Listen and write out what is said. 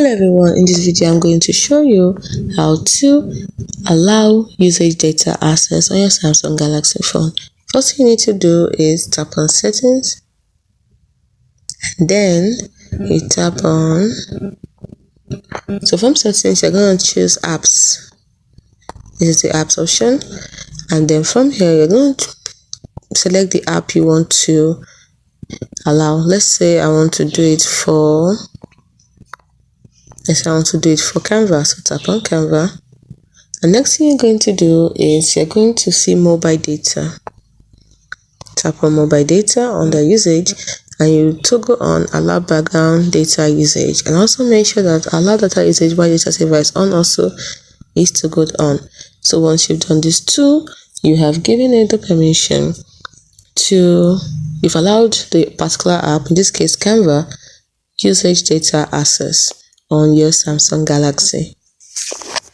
Hello everyone, in this video I'm going to show you how to allow usage data access on your Samsung Galaxy phone. First thing you need to do is tap on settings, and then you tap on, so from settings you're going to choose apps. This is the apps option, and then from here you're going to select the app you want to allow. Let's say I want to do it for Canva, so tap on Canva. The next thing you're going to do is you're going to see mobile data. Tap on mobile data under usage, and you toggle on allow background data usage, and also make sure that allow data usage while data saver is on also is toggled on. So once you've done these two, you have given it the permission to, you've allowed the particular app, in this case Canva, usage data access on your Samsung Galaxy.